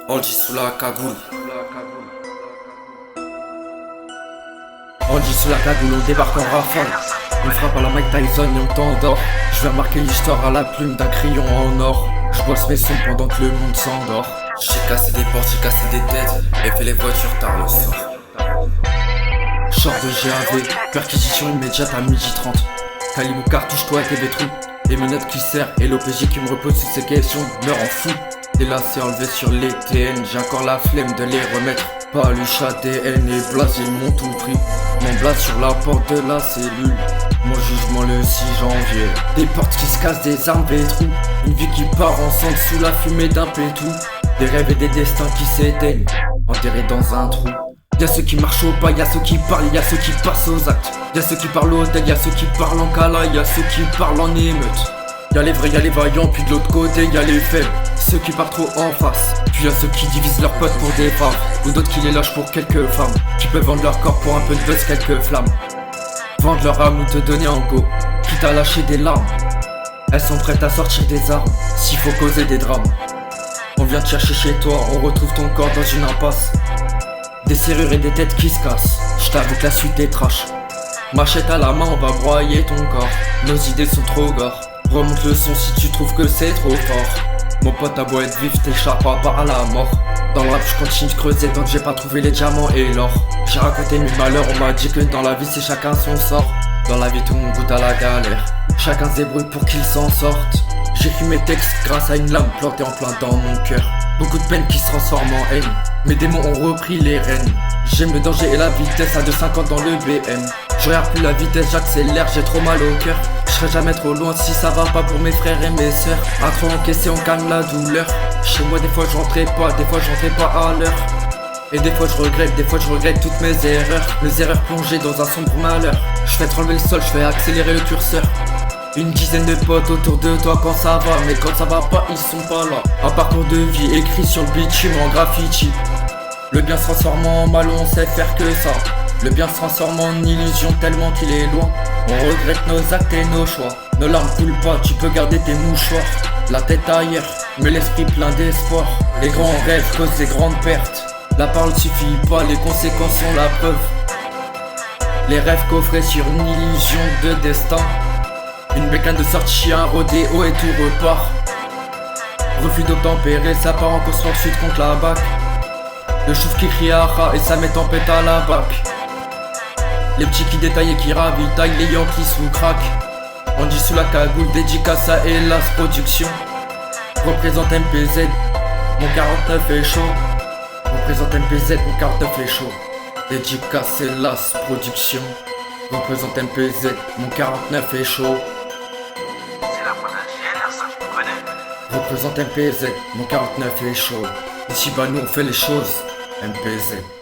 On dit sous la cagoule. On dit sous la cagoule, on débarque en rafale. On frappe à la Mike Tyson et on t'endort. Je vais marquer l'histoire à la plume d'un crayon en or. Je bosse mes sons pendant que le monde s'endort. J'ai cassé des portes, j'ai cassé des têtes et fait les voitures tard le soir. Short de GAV, perquisition immédiate à 12h30. Calibre cartouche, toi et tes trous. Et mes notes qui serrent et l'OPJ qui me repose toutes ces questions meurt en fou. Et là c'est enlevé sur les TN, j'ai encore la flemme de les remettre. Paluche, ADN et Blaze, ils m'ont tout pris. Mon Blaze sur la porte de la cellule. Mon jugement le 6 janvier. Des portes qui se cassent, des armes trous. Une vie qui part ensemble sous la fumée d'un pétou. Des rêves et des destins qui s'éteignent, enterrés dans un trou. Y'a ceux qui marchent au pas, y'a ceux qui parlent, y'a ceux qui passent aux actes. Y'a ceux qui parlent au hôtel, y'a ceux qui parlent en cala, y'a ceux qui parlent en émeute. Y'a les vrais, y'a les vaillants, puis de l'autre côté y'a les faibles. Ceux qui partent trop en face, puis y'a ceux qui divisent leurs potes pour des femmes. Ou d'autres qui les lâchent pour quelques femmes, qui peuvent vendre leur corps pour un peu de buzz, quelques flammes. Vendre leur âme ou te donner en go, quitte à lâcher des larmes. Elles sont prêtes à sortir des armes, s'il faut causer des drames. On vient te chercher chez toi, on retrouve ton corps dans une impasse. Des serrures et des têtes qui se cassent, j't'avoue que la suite est trash. Machette à la main, on va broyer ton corps. Nos idées sont trop gore. Remonte le son si tu trouves que c'est trop fort. Mon pote, à beau être vif, t'échapperas pas à la mort. Dans le rap, je continue de creuser tant que j'ai pas trouvé les diamants et l'or. J'ai raconté mes malheurs, on m'a dit que dans la vie c'est chacun son sort. Dans la vie tout le monde goûte à la galère, chacun se débrouille pour qu'il s'en sorte. J'écris mes textes grâce à une lame plantée en plein dans mon cœur. Beaucoup de peine qui se transforment en haine. Mes démons ont repris les rênes. J'aime le danger et la vitesse à 2,50 dans le BM. Je regarde plus la vitesse, j'accélère, j'ai trop mal au cœur. Je serai jamais trop loin si ça va pas pour mes frères et mes sœurs. À trop encaisser on calme la douleur. Chez moi des fois je rentrais pas, des fois je rentrais pas à l'heure. Et des fois je regrette toutes mes erreurs. Mes erreurs plongées dans un sombre malheur. Je fais trembler le sol, je fais accélérer le curseur. Une dizaine de potes autour de toi quand ça va, mais quand ça va pas ils sont pas là. Un parcours de vie écrit sur le bitume en graffiti. Le bien se transforme en mal, on sait faire que ça. Le bien se transforme en illusion tellement qu'il est loin. On regrette nos actes et nos choix. Nos larmes coulent pas, tu peux garder tes mouchoirs. La tête ailleurs, mais l'esprit plein d'espoir. Les grands rêves causent des grandes pertes. La parole suffit pas, les conséquences sont la preuve. Les rêves coffrés sur une illusion de destin. Une bécane de sortie, un rodéo et tout repart. Refus d'obtempérer, ça part en course poursuite contre la BAC. Le chouf qui crie à rat et ça met tempête à la BAC. Les petits qui détaillent et qui ravitaillent, les Yankees sous crack. On dit sous la cagoule, dédicace à Hélas Production. Représente MPZ, mon 49 est chaud. Représente MPZ, mon 49 est chaud. Dédicace Hélas Production. Représente MPZ, mon 49 est chaud. Représente MPZ, mon 49 est chaud. Ici bas nous on fait les choses, MPZ.